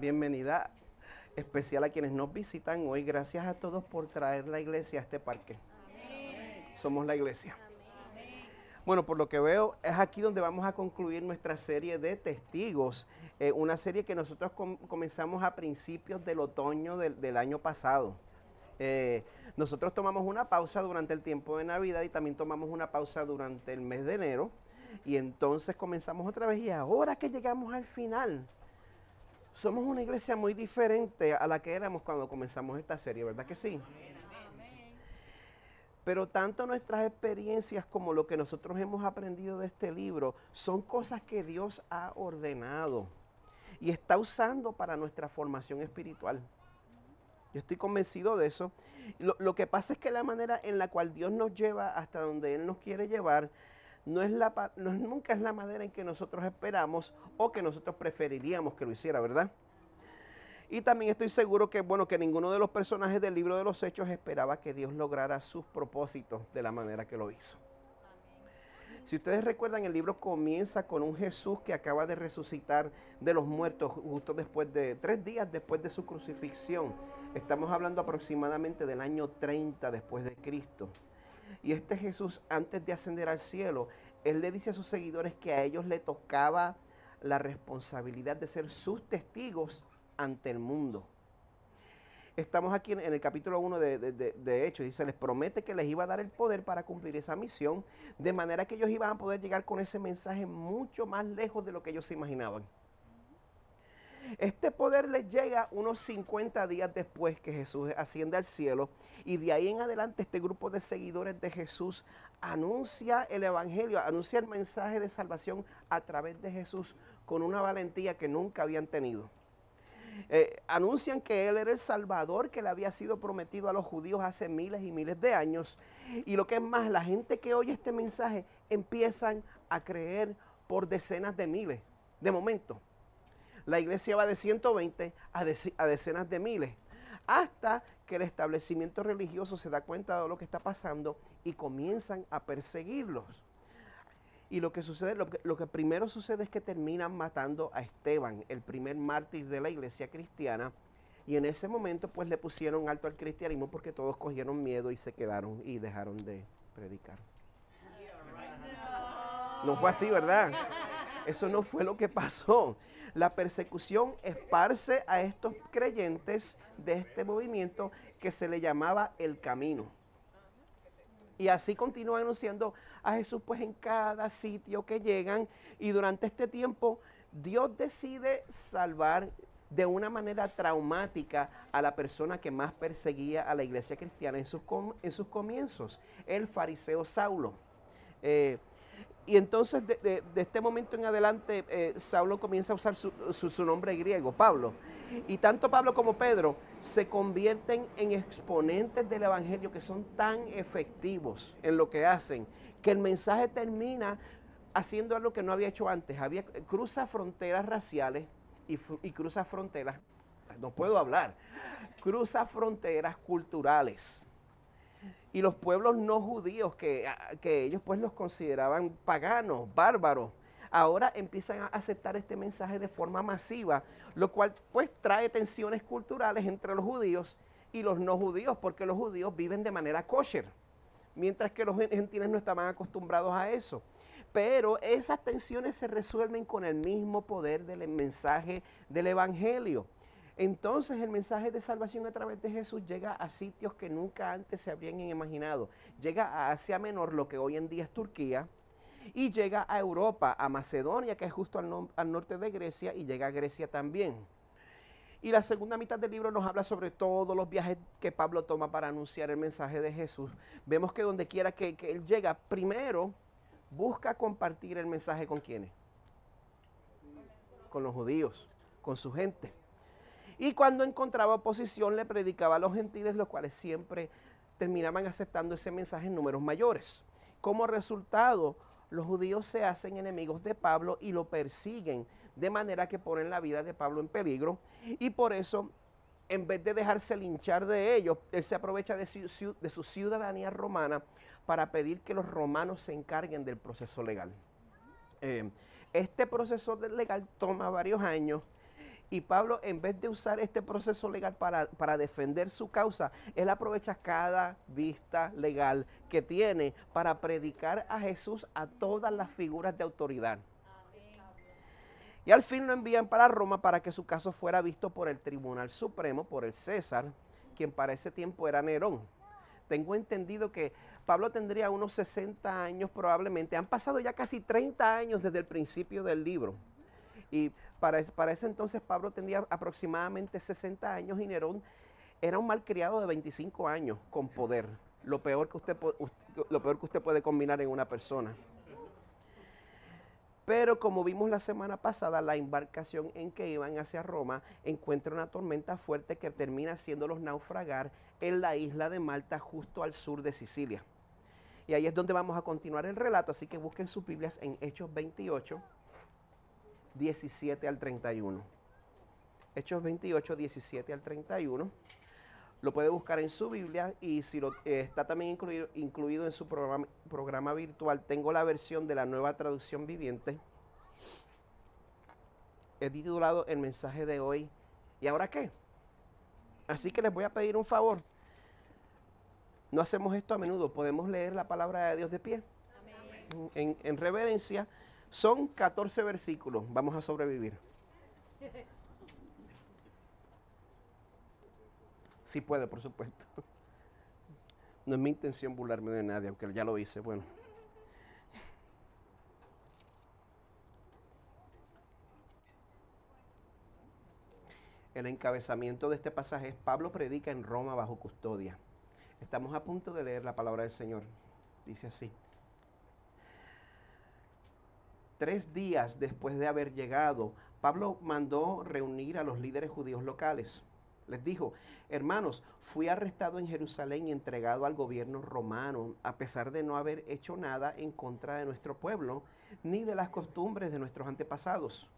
Bienvenida especial a quienes nos visitan hoy. Gracias a todos por traer la iglesia a este parque. Somos la iglesia. Bueno, por lo que veo, es aquí donde vamos a concluir nuestra serie de testigos. Una serie que nosotros comenzamos a principios del otoño del año pasado. Nosotros tomamos una pausa durante el tiempo de Navidad y también tomamos una pausa durante el mes de enero. Y entonces comenzamos otra vez y ahora que llegamos al final, somos una iglesia muy diferente a la que éramos cuando comenzamos esta serie, ¿verdad que sí? Pero tanto nuestras experiencias como lo que nosotros hemos aprendido de este libro son cosas que Dios ha ordenado y está usando para nuestra formación espiritual. Yo estoy convencido de eso. Lo que pasa es que la manera en la cual Dios nos lleva hasta donde Él nos quiere llevar nunca es la manera en que nosotros esperamos o que nosotros preferiríamos que lo hiciera, ¿verdad? Y también estoy seguro que, que ninguno de los personajes del libro de los Hechos esperaba que Dios lograra sus propósitos de la manera que lo hizo. Si ustedes recuerdan, el libro comienza con un Jesús que acaba de resucitar de los muertos justo después de 3 días después de su crucifixión. Estamos hablando aproximadamente del año 30 después de Cristo. Y este Jesús, antes de ascender al cielo, Él le dice a sus seguidores que a ellos le tocaba la responsabilidad de ser sus testigos ante el mundo. Estamos aquí en el capítulo 1 de Hechos, y se les promete que les iba a dar el poder para cumplir esa misión, de manera que ellos iban a poder llegar con ese mensaje mucho más lejos de lo que ellos se imaginaban. Este poder les llega unos 50 días después que Jesús asciende al cielo, y de ahí en adelante este grupo de seguidores de Jesús anuncia el evangelio, anuncia el mensaje de salvación a través de Jesús con una valentía que nunca habían tenido. Anuncian que Él era el Salvador que le había sido prometido a los judíos hace miles y miles de años, y lo que es más, la gente que oye este mensaje empiezan a creer por decenas de miles. De momento la iglesia va de 120 a decenas de miles, hasta que el establecimiento religioso se da cuenta de lo que está pasando y comienzan a perseguirlos. Y lo que sucede, lo que primero sucede es que terminan matando a Esteban, el primer mártir de la iglesia cristiana, y en ese momento pues le pusieron alto al cristianismo porque todos cogieron miedo y se quedaron y dejaron de predicar. No fue así, ¿verdad? Eso no fue lo que pasó. La persecución esparce a estos creyentes de este movimiento que se le llamaba el Camino. Y así continúan anunciando a Jesús pues en cada sitio que llegan. Y durante este tiempo Dios decide salvar de una manera traumática a la persona que más perseguía a la iglesia cristiana en sus comienzos, el fariseo Saulo. Y entonces de este momento en adelante Saulo comienza a usar su nombre griego, Pablo. Y tanto Pablo como Pedro se convierten en exponentes del evangelio que son tan efectivos en lo que hacen, que el mensaje termina haciendo algo que no había hecho antes. Cruza fronteras raciales y cruza fronteras, no puedo hablar, cruza fronteras culturales. Y los pueblos no judíos, que ellos pues los consideraban paganos, bárbaros, ahora empiezan a aceptar este mensaje de forma masiva, lo cual pues trae tensiones culturales entre los judíos y los no judíos, porque los judíos viven de manera kosher, mientras que los gentiles no estaban acostumbrados a eso. Pero esas tensiones se resuelven con el mismo poder del mensaje del evangelio. Entonces el mensaje de salvación a través de Jesús llega a sitios que nunca antes se habrían imaginado. Llega a Asia Menor, lo que hoy en día es Turquía, y llega a Europa, a Macedonia, que es justo al norte de Grecia, y llega a Grecia también. Y la segunda mitad del libro nos habla sobre todos los viajes que Pablo toma para anunciar el mensaje de Jesús. Vemos que donde quiera que él llega, primero busca compartir el mensaje ¿con quiénes? Con los judíos, con su gente. Y cuando encontraba oposición le predicaba a los gentiles, los cuales siempre terminaban aceptando ese mensaje en números mayores. Como resultado, los judíos se hacen enemigos de Pablo y lo persiguen, de manera que ponen la vida de Pablo en peligro. Y por eso, en vez de dejarse linchar de ellos, él se aprovecha de su ciudadanía romana para pedir que los romanos se encarguen del proceso legal. Este proceso legal toma varios años. Y Pablo, en vez de usar este proceso legal para defender su causa, él aprovecha cada vista legal que tiene para predicar a Jesús a todas las figuras de autoridad. Y al fin lo envían para Roma para que su caso fuera visto por el Tribunal Supremo, por el César, quien para ese tiempo era Nerón. Tengo entendido que Pablo tendría unos 60 años probablemente. Han pasado ya casi 30 años desde el principio del libro. Y para ese entonces Pablo tendría aproximadamente 60 años y Nerón era un malcriado de 25 años con poder. Lo peor que usted puede combinar en una persona. Pero como vimos la semana pasada, la embarcación en que iban hacia Roma encuentra una tormenta fuerte que termina haciéndolos naufragar en la isla de Malta, justo al sur de Sicilia. Y ahí es donde vamos a continuar el relato, así que busquen sus Biblias en Hechos 28, 17 al 31. Hechos 28, 17 al 31. Lo puede buscar en su Biblia y si está también incluido en su programa virtual, tengo la versión de la Nueva Traducción Viviente. He titulado el mensaje de hoy, ¿y ahora qué? Así que les voy a pedir un favor. No hacemos esto a menudo, podemos leer la palabra de Dios de pie. En reverencia. Son 14 versículos, vamos a sobrevivir. Sí puede, por supuesto. No es mi intención burlarme de nadie, aunque ya lo hice. Bueno. El encabezamiento de este pasaje es: Pablo predica en Roma bajo custodia. Estamos a punto de leer la palabra del Señor. Dice así: 3 días después de haber llegado, Pablo mandó reunir a los líderes judíos locales. Les dijo: hermanos, fui arrestado en Jerusalén y entregado al gobierno romano, a pesar de no haber hecho nada en contra de nuestro pueblo, ni de las costumbres de nuestros antepasados.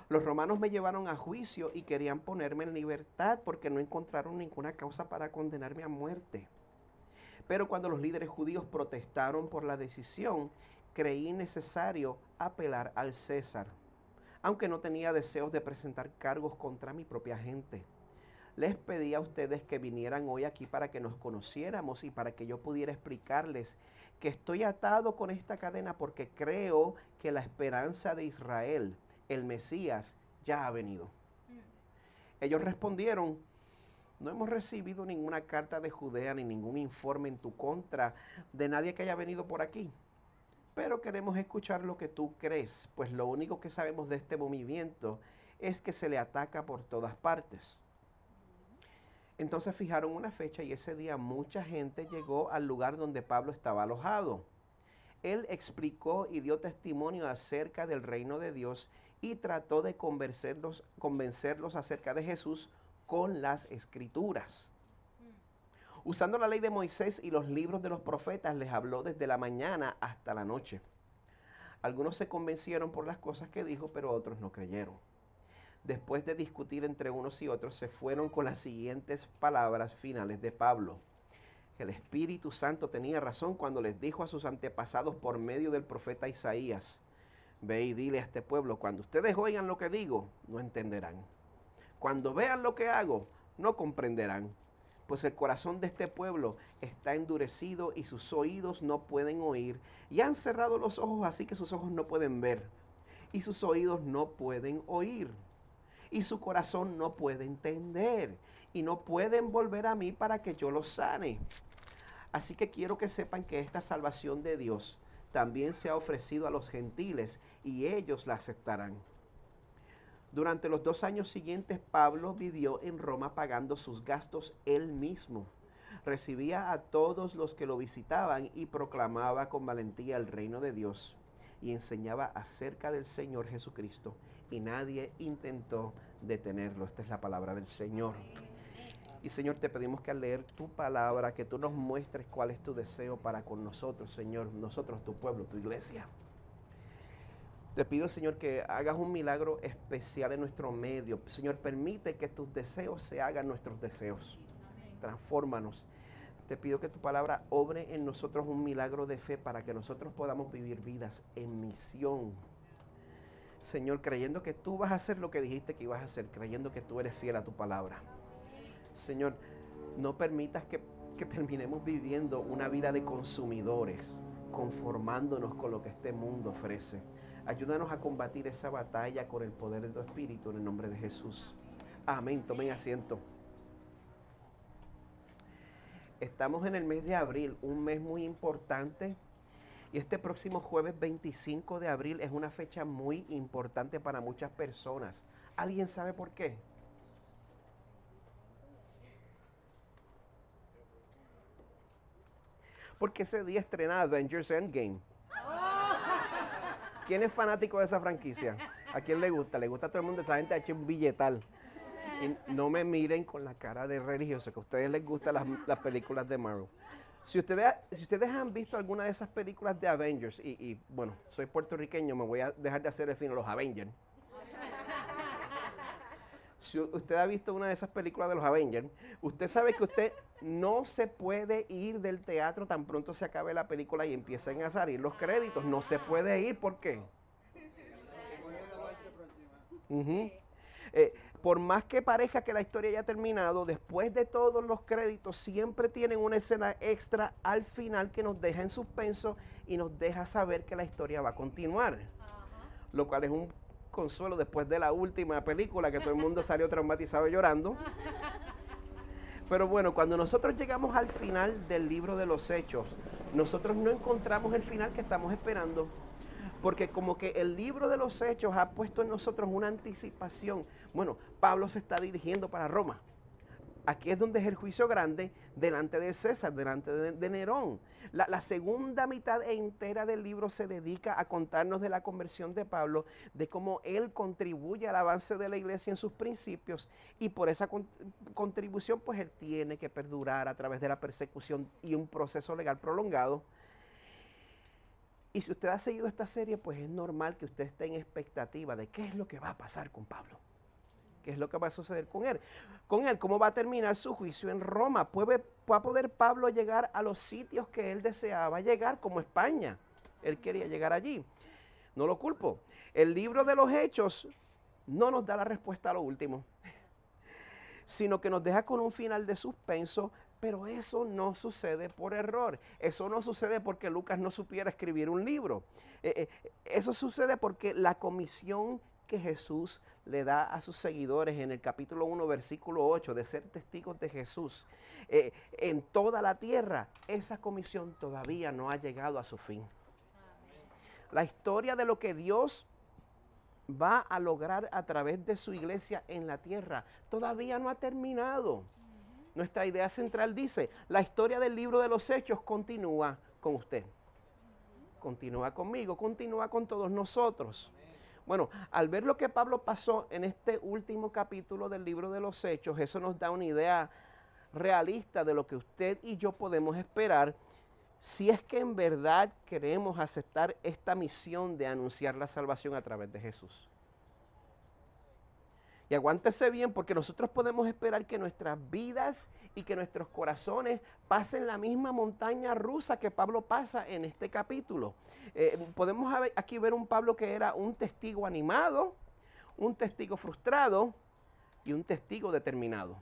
Los romanos me llevaron a juicio y querían ponerme en libertad porque no encontraron ninguna causa para condenarme a muerte. Pero cuando los líderes judíos protestaron por la decisión, creí necesario apelar al César, aunque no tenía deseos de presentar cargos contra mi propia gente. Les pedí a ustedes que vinieran hoy aquí para que nos conociéramos y para que yo pudiera explicarles que estoy atado con esta cadena porque creo que la esperanza de Israel, el Mesías, ya ha venido. Ellos respondieron: no hemos recibido ninguna carta de Judea ni ningún informe en tu contra de nadie que haya venido por aquí. Pero queremos escuchar lo que tú crees, pues lo único que sabemos de este movimiento es que se le ataca por todas partes. Entonces fijaron una fecha y ese día mucha gente llegó al lugar donde Pablo estaba alojado. Él explicó y dio testimonio acerca del reino de Dios y trató de convencerlos acerca de Jesús con las Escrituras. Usando la ley de Moisés y los libros de los profetas, les habló desde la mañana hasta la noche. Algunos se convencieron por las cosas que dijo, pero otros no creyeron. Después de discutir entre unos y otros, se fueron con las siguientes palabras finales de Pablo: el Espíritu Santo tenía razón cuando les dijo a sus antepasados por medio del profeta Isaías: ve y dile a este pueblo, cuando ustedes oigan lo que digo, no entenderán. Cuando vean lo que hago, no comprenderán. Pues el corazón de este pueblo está endurecido y sus oídos no pueden oír. Y han cerrado los ojos así que sus ojos no pueden ver. Y sus oídos no pueden oír. Y su corazón no puede entender. Y no pueden volver a mí para que yo los sane. Así que quiero que sepan que esta salvación de Dios también se ha ofrecido a los gentiles y ellos la aceptarán. Durante los 2 años siguientes, Pablo vivió en Roma pagando sus gastos él mismo. Recibía a todos los que lo visitaban y proclamaba con valentía el reino de Dios y enseñaba acerca del Señor Jesucristo, y nadie intentó detenerlo. Esta es la palabra del Señor. Y Señor, te pedimos que al leer tu palabra, que tú nos muestres cuál es tu deseo para con nosotros, Señor, nosotros, tu pueblo, tu iglesia. Te pido, Señor, que hagas un milagro especial en nuestro medio. Señor, permite que tus deseos se hagan nuestros deseos. Transfórmanos. Te pido que tu palabra obre en nosotros un milagro de fe para que nosotros podamos vivir vidas en misión. Señor, creyendo que tú vas a hacer lo que dijiste que ibas a hacer, creyendo que tú eres fiel a tu palabra. Señor, no permitas que terminemos viviendo una vida de consumidores, conformándonos con lo que este mundo ofrece. Ayúdanos a combatir esa batalla con el poder de tu Espíritu en el nombre de Jesús. Amén. Tomen asiento. Estamos en el mes de abril, un mes muy importante. Y este próximo jueves 25 de abril es una fecha muy importante para muchas personas. ¿Alguien sabe por qué? Porque ese día estrena Avengers Endgame. ¿Quién es fanático de esa franquicia? ¿A quién le gusta? Le gusta a todo el mundo. Esa gente ha hecho un billetal. Y no me miren con la cara de religioso, que a ustedes les gustan las películas de Marvel. Si ustedes han visto alguna de esas películas de Avengers, y bueno, soy puertorriqueño, me voy a dejar de hacer el fin a los Avengers. Si usted ha visto una de esas películas de los Avengers, usted sabe que usted no se puede ir del teatro tan pronto se acabe la película y empiecen a salir los créditos. No se puede ir, ¿por qué? Por más que parezca que la historia haya terminado, después de todos los créditos siempre tienen una escena extra al final que nos deja en suspenso y nos deja saber que la historia va a continuar. Lo cual es un consuelo después de la última película que todo el mundo salió traumatizado y llorando. Pero bueno, cuando nosotros llegamos al final del libro de los Hechos, nosotros no encontramos el final que estamos esperando. Porque como que el libro de los Hechos ha puesto en nosotros una anticipación. Bueno, Pablo se está dirigiendo para Roma. Aquí es donde es el juicio grande delante de César, delante de Nerón. La segunda mitad entera del libro se dedica a contarnos de la conversión de Pablo, de cómo él contribuye al avance de la iglesia en sus principios y por esa contribución pues él tiene que perdurar a través de la persecución y un proceso legal prolongado. Y si usted ha seguido esta serie, pues es normal que usted esté en expectativa de qué es lo que va a pasar con Pablo. ¿Qué es lo que va a suceder con él? ¿Cómo va a terminar su juicio en Roma? ¿Va a poder Pablo llegar a los sitios que él deseaba llegar, como España? Él quería llegar allí. No lo culpo. El libro de los Hechos no nos da la respuesta a lo último, sino que nos deja con un final de suspenso. Pero eso no sucede por error. Eso no sucede porque Lucas no supiera escribir un libro. Eso sucede porque la comisión que Jesús le da a sus seguidores en el capítulo 1, versículo 8, de ser testigos de Jesús en toda la tierra, esa comisión todavía no ha llegado a su fin. La historia de lo que Dios va a lograr a través de su iglesia en la tierra todavía no ha terminado. Nuestra idea central dice, la historia del libro de los Hechos continúa con usted. Continúa conmigo, continúa con todos nosotros. Bueno, al ver lo que Pablo pasó en este último capítulo del libro de los Hechos, eso nos da una idea realista de lo que usted y yo podemos esperar si es que en verdad queremos aceptar esta misión de anunciar la salvación a través de Jesús. Y aguántese bien porque nosotros podemos esperar que nuestras vidas y que nuestros corazones pasen la misma montaña rusa que Pablo pasa en este capítulo. Podemos aquí ver un Pablo que era un testigo animado, un testigo frustrado y un testigo determinado.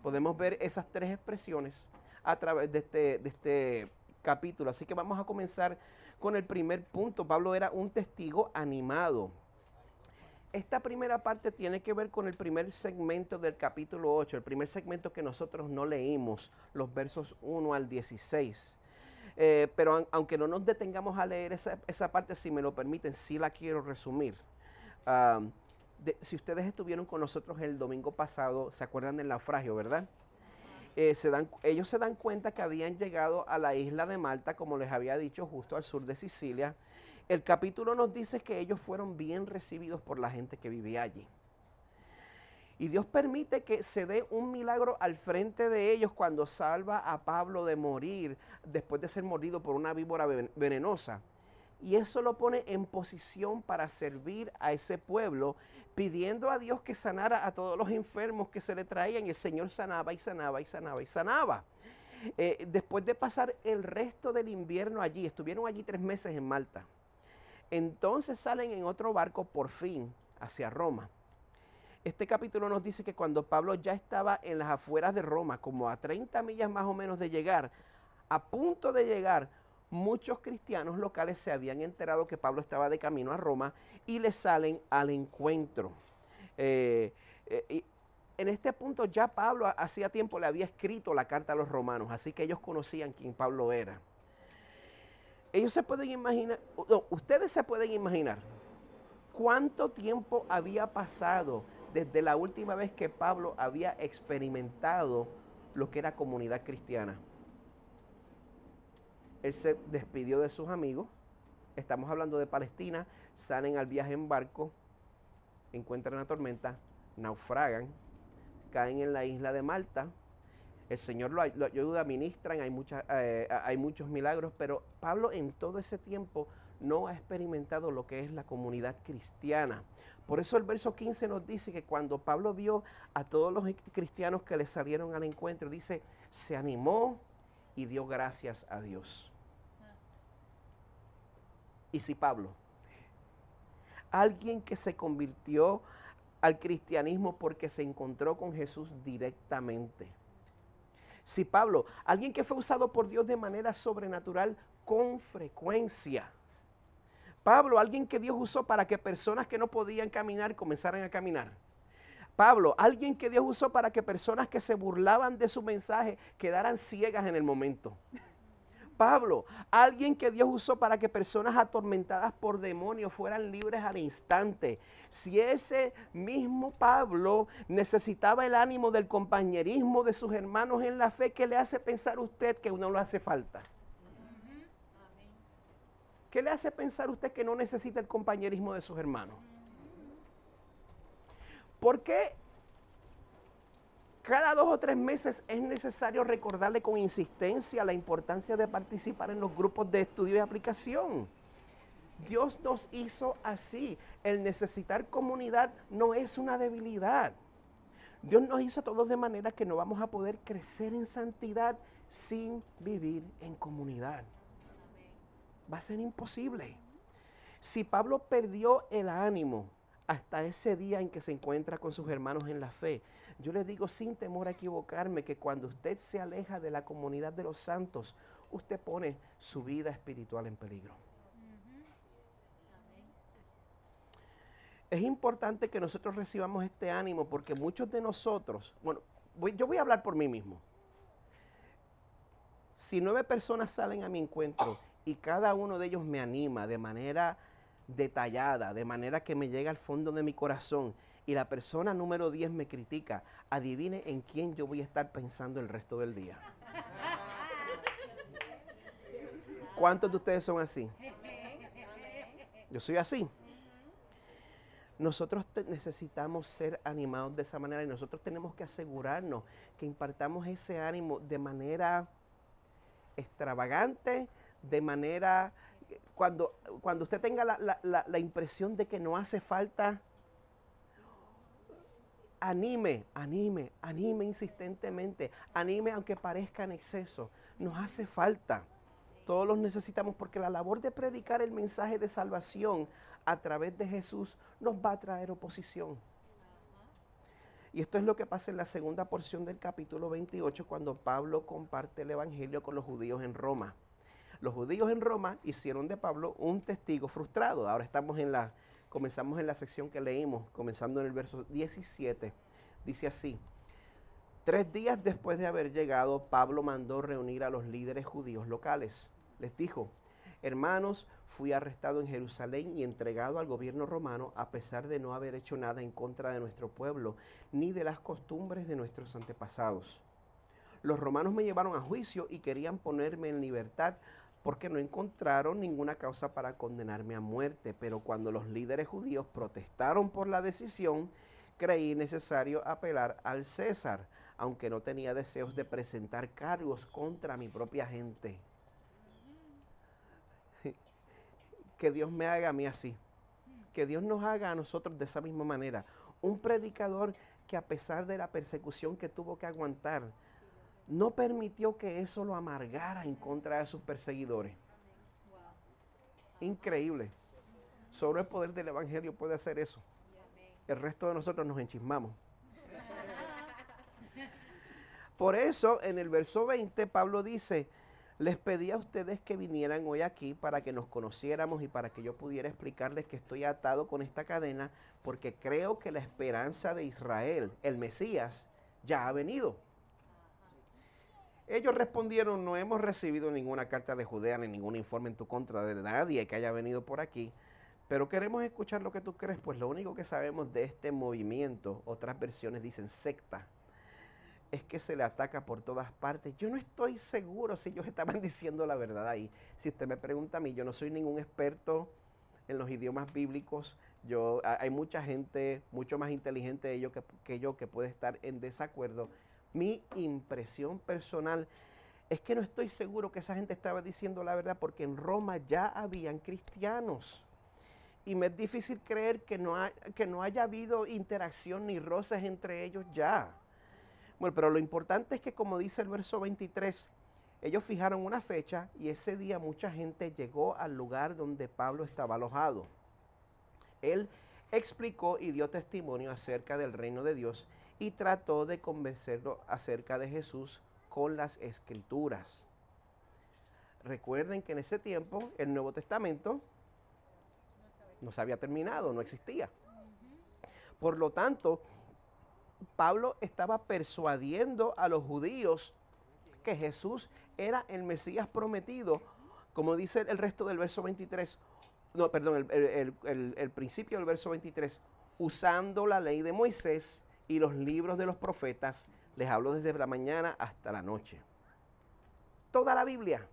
Podemos ver esas tres expresiones a través de este capítulo. Así que vamos a comenzar con el primer punto. Pablo era un testigo animado. Esta primera parte tiene que ver con el primer segmento del capítulo 8, el primer segmento que nosotros no leímos, los versos 1 al 16. Pero aunque no nos detengamos a leer esa parte, si me lo permiten, sí la quiero resumir. Si ustedes estuvieron con nosotros el domingo pasado, ¿se acuerdan del naufragio, verdad? Ellos se dan cuenta que habían llegado a la isla de Malta, como les había dicho, justo al sur de Sicilia. El capítulo nos dice que ellos fueron bien recibidos por la gente que vivía allí. Y Dios permite que se dé un milagro al frente de ellos cuando salva a Pablo de morir, después de ser mordido por una víbora venenosa. Y eso lo pone en posición para servir a ese pueblo, pidiendo a Dios que sanara a todos los enfermos que se le traían. Y el Señor sanaba y sanaba y sanaba y sanaba. Después de pasar el resto del invierno allí, estuvieron allí 3 meses en Malta. Entonces salen en otro barco por fin hacia Roma. Este capítulo nos dice que cuando Pablo ya estaba en las afueras de Roma, como a 30 millas más o menos de llegar, a punto de llegar, muchos cristianos locales se habían enterado que Pablo estaba de camino a Roma y le salen al encuentro. Y en este punto ya Pablo hacía tiempo le había escrito la carta a los romanos, así que ellos conocían quién Pablo era. Ellos se pueden imaginar, no, ustedes se pueden imaginar cuánto tiempo había pasado desde la última vez que Pablo había experimentado lo que era comunidad cristiana. Él se despidió de sus amigos, estamos hablando de Palestina, salen al viaje en barco, encuentran la tormenta, naufragan, caen en la isla de Malta. El Señor lo ayuda, ministran, hay muchos milagros, pero Pablo en todo ese tiempo no ha experimentado lo que es la comunidad cristiana. Por eso el verso 15 nos dice que cuando Pablo vio a todos los cristianos que le salieron al encuentro, dice, se animó y dio gracias a Dios. Y si Pablo, alguien que se convirtió al cristianismo porque se encontró con Jesús directamente. Si Pablo, alguien que fue usado por Dios de manera sobrenatural con frecuencia. Pablo, alguien que Dios usó para que personas que no podían caminar comenzaran a caminar. Pablo, alguien que Dios usó para que personas que se burlaban de su mensaje quedaran ciegas en el momento. Pablo, alguien que Dios usó para que personas atormentadas por demonios fueran libres al instante. Si ese mismo Pablo necesitaba el ánimo del compañerismo de sus hermanos en la fe, ¿qué le hace pensar a usted que no le hace falta? ¿Qué le hace pensar a usted que no necesita el compañerismo de sus hermanos? ¿Por qué cada 2 o 3 meses es necesario recordarle con insistencia la importancia de participar en los grupos de estudio y aplicación? Dios nos hizo así. El necesitar comunidad no es una debilidad. Dios nos hizo todos de manera que no vamos a poder crecer en santidad sin vivir en comunidad. Va a ser imposible. Si Pablo perdió el ánimo hasta ese día en que se encuentra con sus hermanos en la fe, yo les digo sin temor a equivocarme que cuando usted se aleja de la comunidad de los santos, usted pone su vida espiritual en peligro. Es importante que nosotros recibamos este ánimo porque muchos de nosotros, bueno, yo voy a hablar por mí mismo. Si 9 personas salen a mi encuentro y cada uno de ellos me anima de manera detallada, de manera que me llega al fondo de mi corazón, y la persona número 10 me critica, adivine en quién yo voy a estar pensando el resto del día. ¿Cuántos de ustedes son así? Yo soy así. Nosotros necesitamos ser animados de esa manera y nosotros tenemos que asegurarnos que impartamos ese ánimo de manera extravagante, de manera, cuando usted tenga la impresión de que no hace falta, anime insistentemente, anime aunque parezca en exceso, nos hace falta. Todos los necesitamos porque la labor de predicar el mensaje de salvación a través de Jesús nos va a traer oposición. Y esto es lo que pasa en la segunda porción del capítulo 28 cuando Pablo comparte el evangelio con los judíos en Roma. Los judíos en Roma hicieron de Pablo un testigo frustrado. Ahora comenzamos en la sección que leímos, comenzando en el verso 17. Dice así: 3 días después de haber llegado, Pablo mandó reunir a los líderes judíos locales. Les dijo: hermanos, fui arrestado en Jerusalén y entregado al gobierno romano a pesar de no haber hecho nada en contra de nuestro pueblo, ni de las costumbres de nuestros antepasados. Los romanos me llevaron a juicio y querían ponerme en libertad porque no encontraron ninguna causa para condenarme a muerte. Pero cuando los líderes judíos protestaron por la decisión, creí necesario apelar al César, aunque no tenía deseos de presentar cargos contra mi propia gente. Que Dios me haga a mí así. Que Dios nos haga a nosotros de esa misma manera. Un predicador que a pesar de la persecución que tuvo que aguantar, no permitió que eso lo amargara en contra de sus perseguidores. Increíble. Solo el poder del Evangelio puede hacer eso. El resto de nosotros nos enchismamos. Por eso, en el verso 20, Pablo dice, les pedí a ustedes que vinieran hoy aquí para que nos conociéramos y para que yo pudiera explicarles que estoy atado con esta cadena porque creo que la esperanza de Israel, el Mesías, ya ha venido. Ellos respondieron, no hemos recibido ninguna carta de Judea ni ningún informe en tu contra de nadie que haya venido por aquí, pero queremos escuchar lo que tú crees, pues lo único que sabemos de este movimiento, otras versiones dicen secta, es que se le ataca por todas partes. Yo no estoy seguro si ellos estaban diciendo la verdad ahí. Si usted me pregunta a mí, yo no soy ningún experto en los idiomas bíblicos. Hay mucha gente mucho más inteligente de ellos que yo que puede estar en desacuerdo. Mi impresión personal es que no estoy seguro que esa gente estaba diciendo la verdad porque en Roma ya habían cristianos. Y me es difícil creer que no haya habido interacción ni roces entre ellos ya. Bueno, pero lo importante es que, como dice el verso 23, ellos fijaron una fecha y ese día mucha gente llegó al lugar donde Pablo estaba alojado. Él explicó y dio testimonio acerca del reino de Dios y trató de convencerlo acerca de Jesús con las Escrituras. Recuerden que en ese tiempo el Nuevo Testamento no se había terminado, no existía. Por lo tanto, Pablo estaba persuadiendo a los judíos que Jesús era el Mesías prometido, como dice el resto del verso 23, no, perdón, el principio del verso 23, usando la ley de Moisés y los libros de los profetas, les hablo desde la mañana hasta la noche. Toda la Biblia,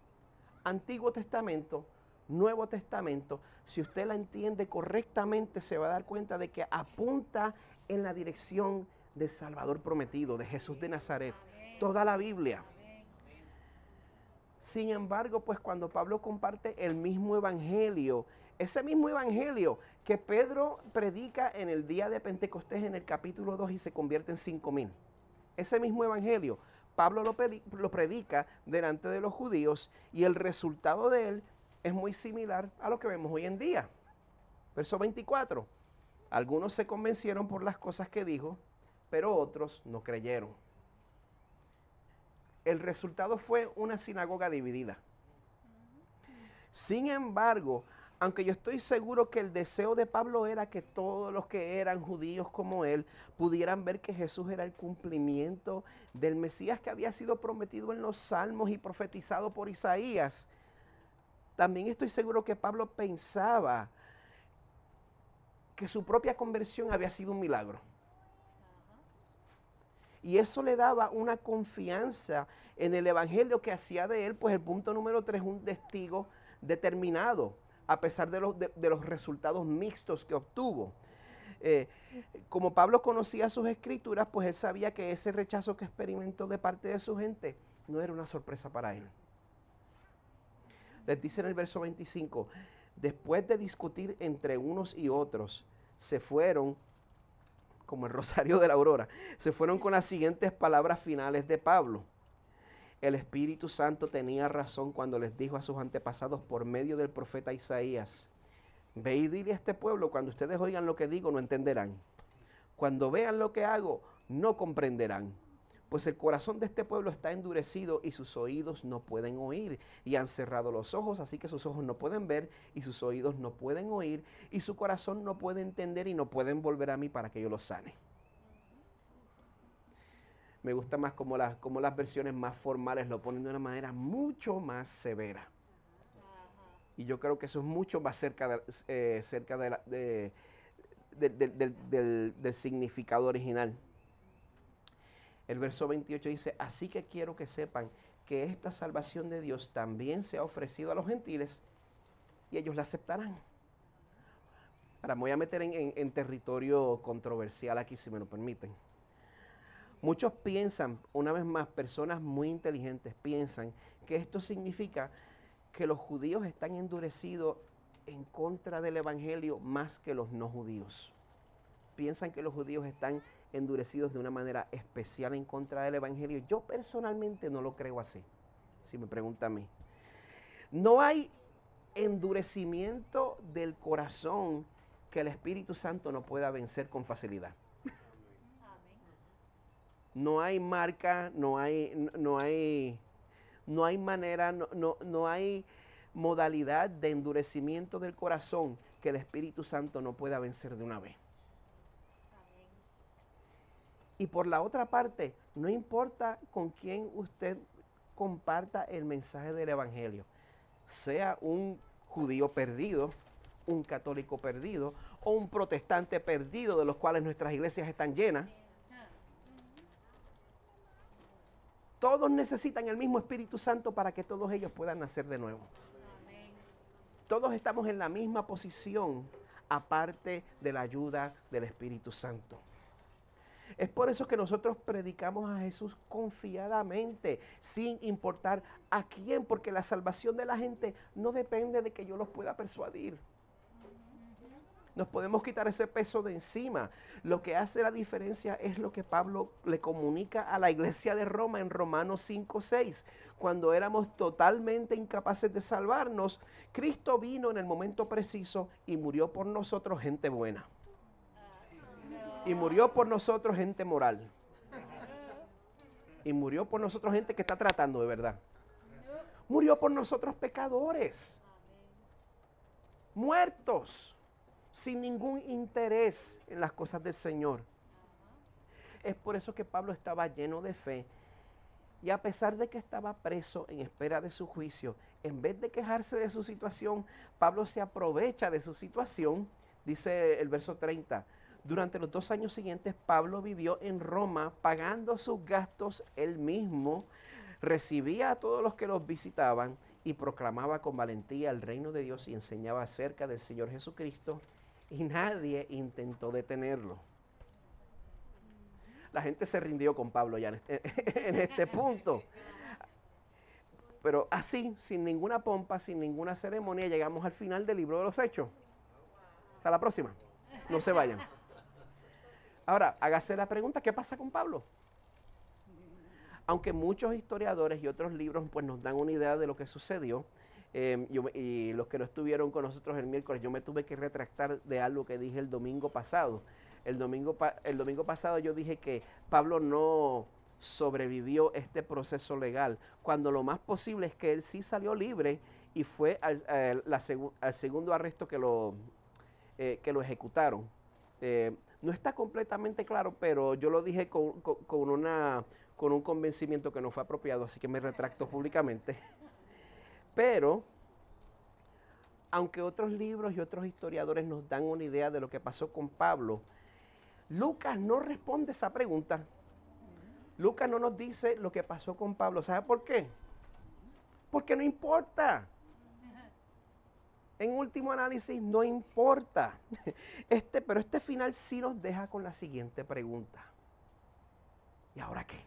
Antiguo Testamento, Nuevo Testamento, si usted la entiende correctamente, se va a dar cuenta de que apunta en la dirección del Salvador prometido, de Jesús de Nazaret. Toda la Biblia. Sin embargo, pues cuando Pablo comparte el mismo evangelio, ese mismo evangelio que Pedro predica en el día de Pentecostés en el capítulo 2 y se convierte en 5,000. Ese mismo evangelio, Pablo lo predica delante de los judíos y el resultado de él es muy similar a lo que vemos hoy en día. Verso 24. Algunos se convencieron por las cosas que dijo, pero otros no creyeron. El resultado fue una sinagoga dividida. Sin embargo, aunque yo estoy seguro que el deseo de Pablo era que todos los que eran judíos como él pudieran ver que Jesús era el cumplimiento del Mesías que había sido prometido en los Salmos y profetizado por Isaías, también estoy seguro que Pablo pensaba que su propia conversión había sido un milagro. Y eso le daba una confianza en el evangelio que hacía de él, pues el punto número 3, un testigo determinado, a pesar de los resultados mixtos que obtuvo. Como Pablo conocía sus escrituras, pues él sabía que ese rechazo que experimentó de parte de su gente no era una sorpresa para él. Les dice en el verso 25, después de discutir entre unos y otros, se fueron, como el rosario de la aurora, se fueron con las siguientes palabras finales de Pablo. El Espíritu Santo tenía razón cuando les dijo a sus antepasados por medio del profeta Isaías, ve y dile a este pueblo, cuando ustedes oigan lo que digo, no entenderán. Cuando vean lo que hago, no comprenderán. Pues el corazón de este pueblo está endurecido y sus oídos no pueden oír. Y han cerrado los ojos, así que sus ojos no pueden ver y sus oídos no pueden oír. Y su corazón no puede entender y no pueden volver a mí para que yo los sane. Me gusta más como las versiones más formales lo ponen de una manera mucho más severa. Y yo creo que eso es mucho más cerca del significado original. El verso 28 dice, así que quiero que sepan que esta salvación de Dios también se ha ofrecido a los gentiles y ellos la aceptarán. Ahora me voy a meter en territorio controversial aquí, si me lo permiten. Muchos piensan, una vez más, personas muy inteligentes piensan que esto significa que los judíos están endurecidos en contra del evangelio más que los no judíos. Piensan que los judíos están endurecidos de una manera especial en contra del evangelio. Yo personalmente no lo creo así, si me pregunta a mí. No hay endurecimiento del corazón que el Espíritu Santo no pueda vencer con facilidad. No hay marca, no hay manera, no hay modalidad de endurecimiento del corazón que el Espíritu Santo no pueda vencer de una vez. Y por la otra parte, no importa con quién usted comparta el mensaje del Evangelio, sea un judío perdido, un católico perdido o un protestante perdido, de los cuales nuestras iglesias están llenas. Todos necesitan el mismo Espíritu Santo para que todos ellos puedan nacer de nuevo. Todos estamos en la misma posición, aparte de la ayuda del Espíritu Santo. Es por eso que nosotros predicamos a Jesús confiadamente, sin importar a quién, porque la salvación de la gente no depende de que yo los pueda persuadir. Nos podemos quitar ese peso de encima. Lo que hace la diferencia es lo que Pablo le comunica a la iglesia de Roma en Romanos 5:6. Cuando éramos totalmente incapaces de salvarnos, Cristo vino en el momento preciso y murió por nosotros, gente buena. Y murió por nosotros, gente moral. Y murió por nosotros, gente que está tratando de verdad. Murió por nosotros, pecadores. Muertos. Sin ningún interés en las cosas del Señor. Es por eso que Pablo estaba lleno de fe. Y a pesar de que estaba preso en espera de su juicio, en vez de quejarse de su situación, Pablo se aprovecha de su situación. Dice el verso 30. Durante los 2 años siguientes, Pablo vivió en Roma pagando sus gastos él mismo, recibía a todos los que los visitaban y proclamaba con valentía el reino de Dios y enseñaba acerca del Señor Jesucristo. Y nadie intentó detenerlo. La gente se rindió con Pablo ya en este punto. Pero así, sin ninguna pompa, sin ninguna ceremonia, llegamos al final del libro de los Hechos. Hasta la próxima. No se vayan. Ahora, hágase la pregunta, ¿qué pasa con Pablo? Aunque muchos historiadores y otros libros pues, nos dan una idea de lo que sucedió, y los que no estuvieron con nosotros el miércoles, yo me tuve que retractar de algo que dije el domingo pasado. El domingo pasado yo dije que Pablo no sobrevivió este proceso legal, cuando lo más posible es que él sí salió libre y fue al segundo arresto que lo ejecutaron. No está completamente claro, pero yo lo dije con un convencimiento que no fue apropiado, así que me retracto públicamente. Pero, aunque otros libros y otros historiadores nos dan una idea de lo que pasó con Pablo, Lucas no responde esa pregunta. Lucas no nos dice lo que pasó con Pablo. ¿Sabe por qué? Porque no importa. En último análisis, no importa. Pero este final sí nos deja con la siguiente pregunta. ¿Y ahora qué?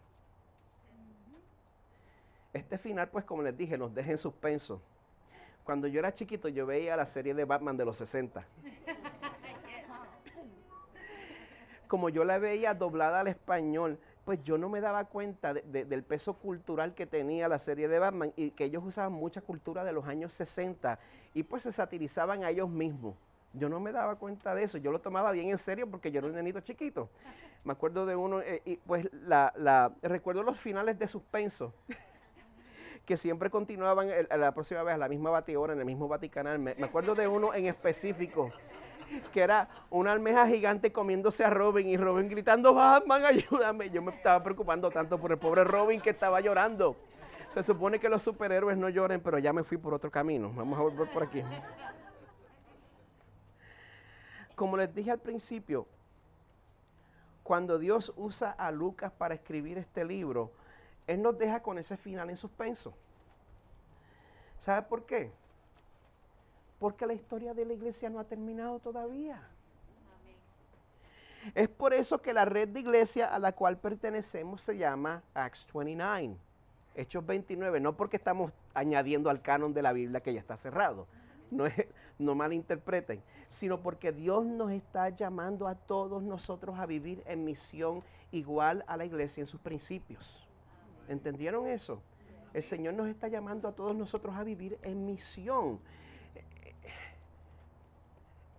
Este final, pues como les dije, nos deja en suspenso. Cuando yo era chiquito, yo veía la serie de Batman de los 60. Como yo la veía doblada al español, pues yo no me daba cuenta del peso cultural que tenía la serie de Batman y que ellos usaban mucha cultura de los años 60 y pues se satirizaban a ellos mismos. Yo no me daba cuenta de eso, yo lo tomaba bien en serio porque yo era un nenito chiquito. Me acuerdo de uno, y pues recuerdo los finales de suspenso. Que siempre continuaban la próxima vez a la misma batidora en el mismo Vaticanal. Me acuerdo de uno en específico, que era una almeja gigante comiéndose a Robin y Robin gritando, Batman, ayúdame. Yo me estaba preocupando tanto por el pobre Robin que estaba llorando. Se supone que los superhéroes no lloren, pero ya me fui por otro camino. Vamos a volver por aquí. Como les dije al principio, cuando Dios usa a Lucas para escribir este libro, Él nos deja con ese final en suspenso. ¿Sabe por qué? Porque la historia de la iglesia no ha terminado todavía. Amén. Es por eso que la red de iglesia a la cual pertenecemos se llama Acts 29, Hechos 29, no porque estamos añadiendo al canon de la Biblia que ya está cerrado, no malinterpreten, sino porque Dios nos está llamando a todos nosotros a vivir en misión igual a la iglesia en sus principios. ¿Entendieron eso? El Señor nos está llamando a todos nosotros a vivir en misión.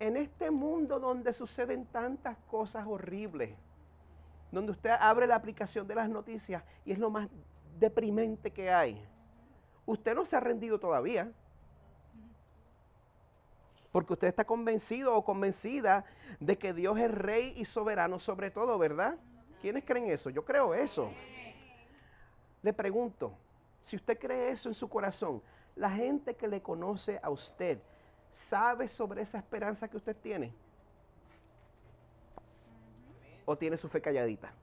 En este mundo donde suceden tantas cosas horribles, donde usted abre la aplicación de las noticias y es lo más deprimente que hay, usted no se ha rendido todavía. Porque usted está convencido o convencida de que Dios es rey y soberano sobre todo, ¿verdad? ¿Quiénes creen eso? Yo creo eso. Le pregunto, si usted cree eso en su corazón, la gente que le conoce a usted, ¿sabe sobre esa esperanza que usted tiene? ¿O tiene su fe calladita?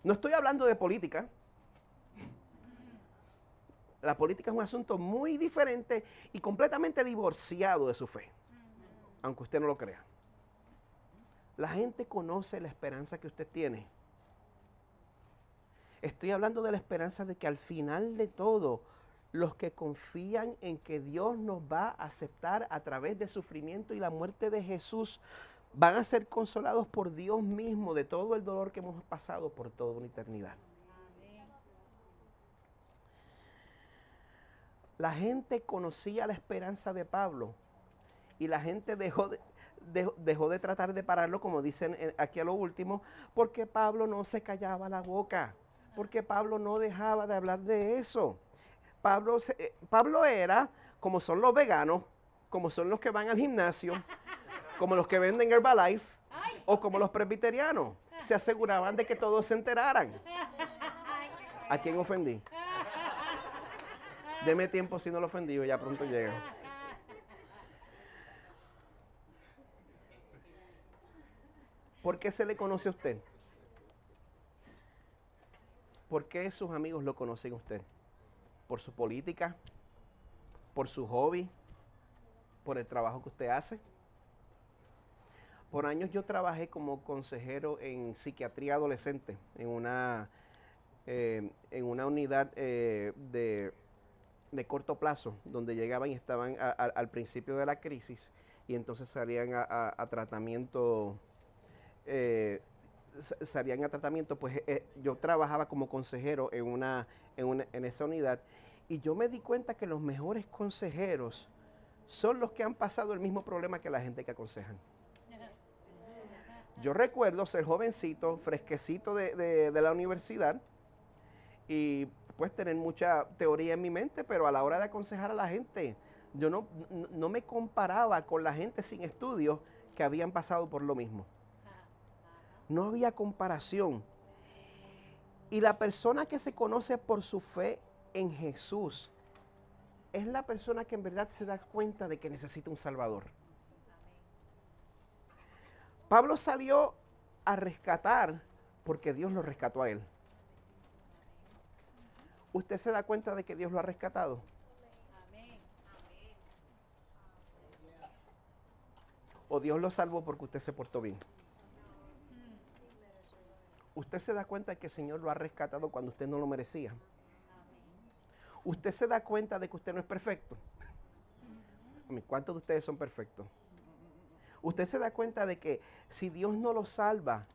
No estoy hablando de política. La política es un asunto muy diferente y completamente divorciado de su fe, aunque usted no lo crea. La gente conoce la esperanza que usted tiene. Estoy hablando de la esperanza de que al final de todo, los que confían en que Dios nos va a aceptar a través del sufrimiento y la muerte de Jesús, van a ser consolados por Dios mismo de todo el dolor que hemos pasado por toda una eternidad. La gente conocía la esperanza de Pablo y la gente dejó de tratar de pararlo, como dicen aquí a lo último, porque Pablo no se callaba la boca, porque Pablo no dejaba de hablar de eso. Pablo era como son los veganos, como son los que van al gimnasio, como los que venden Herbalife o como los presbiterianos. Se aseguraban de que todos se enteraran. ¿A quién ofendí? Deme tiempo si no lo ofendí, ya pronto llega. ¿Por qué se le conoce a usted? ¿Por qué sus amigos lo conocen a usted? ¿Por su política? ¿Por su hobby? ¿Por el trabajo que usted hace? Por años yo trabajé como consejero en psiquiatría adolescente, en una unidad de corto plazo, donde llegaban y estaban al principio de la crisis y entonces salían a tratamiento, pues yo trabajaba como consejero en esa unidad y yo me di cuenta que los mejores consejeros son los que han pasado el mismo problema que la gente que aconsejan. Yo recuerdo ser jovencito, fresquecito de la universidad y pues tener mucha teoría en mi mente, pero a la hora de aconsejar a la gente, yo no me comparaba con la gente sin estudios que habían pasado por lo mismo. No había comparación. Y la persona que se conoce por su fe en Jesús es la persona que en verdad se da cuenta de que necesita un Salvador. Pablo salió a rescatar porque Dios lo rescató a él. ¿Usted se da cuenta de que Dios lo ha rescatado? ¿O Dios lo salvó porque usted se portó bien? ¿Usted se da cuenta de que el Señor lo ha rescatado cuando usted no lo merecía? ¿Usted se da cuenta de que usted no es perfecto? ¿Cuántos de ustedes son perfectos? ¿Usted se da cuenta de que si Dios no lo salva,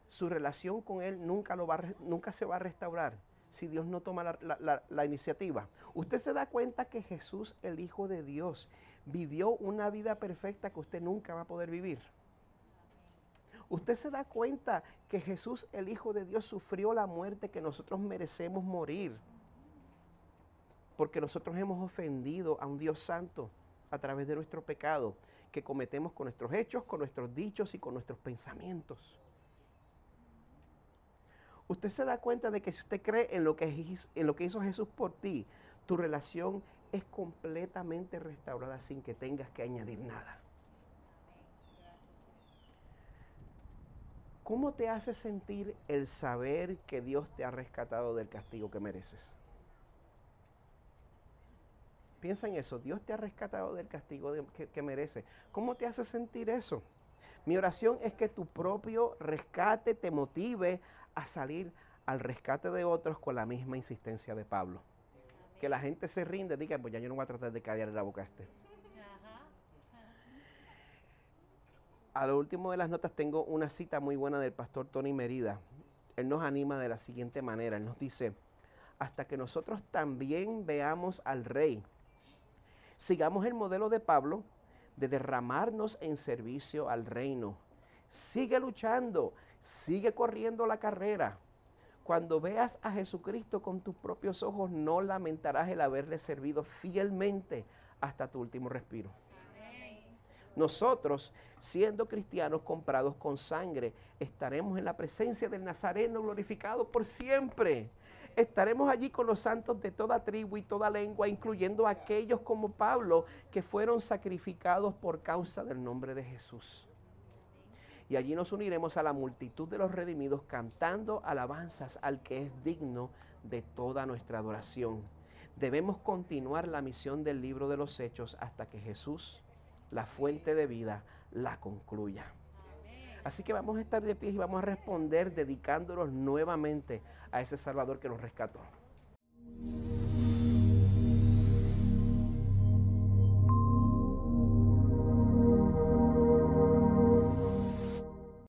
su relación con Él nunca se va a restaurar? Si Dios no toma la iniciativa. Usted se da cuenta que Jesús, el Hijo de Dios, vivió una vida perfecta que usted nunca va a poder vivir. Usted se da cuenta que Jesús, el Hijo de Dios, sufrió la muerte que nosotros merecemos morir. Porque nosotros hemos ofendido a un Dios santo a través de nuestro pecado que cometemos con nuestros hechos, con nuestros dichos y con nuestros pensamientos. Usted se da cuenta de que si usted cree en lo que hizo Jesús por ti, tu relación es completamente restaurada sin que tengas que añadir nada. ¿Cómo te hace sentir el saber que Dios te ha rescatado del castigo que mereces? Piensa en eso, Dios te ha rescatado del castigo que mereces. ¿Cómo te hace sentir eso? Mi oración es que tu propio rescate te motive a salir al rescate de otros con la misma insistencia de Pablo. Que la gente se rinde, diga, pues ya yo no voy a tratar de callar la boca a este. A lo último de las notas tengo una cita muy buena del pastor Tony Merida. Él nos anima de la siguiente manera. Él nos dice, hasta que nosotros también veamos al Rey, sigamos el modelo de Pablo, de derramarnos en servicio al reino. Sigue luchando, sigue corriendo la carrera. Cuando veas a Jesucristo con tus propios ojos, no lamentarás el haberle servido fielmente hasta tu último respiro. Nosotros, siendo cristianos comprados con sangre, estaremos en la presencia del Nazareno glorificado por siempre. Estaremos allí con los santos de toda tribu y toda lengua, incluyendo aquellos como Pablo, que fueron sacrificados por causa del nombre de Jesús. Y allí nos uniremos a la multitud de los redimidos cantando alabanzas al que es digno de toda nuestra adoración. Debemos continuar la misión del libro de los Hechos hasta que Jesús, la fuente de vida, la concluya. Así que vamos a estar de pie y vamos a responder dedicándonos nuevamente a ese Salvador que nos rescató.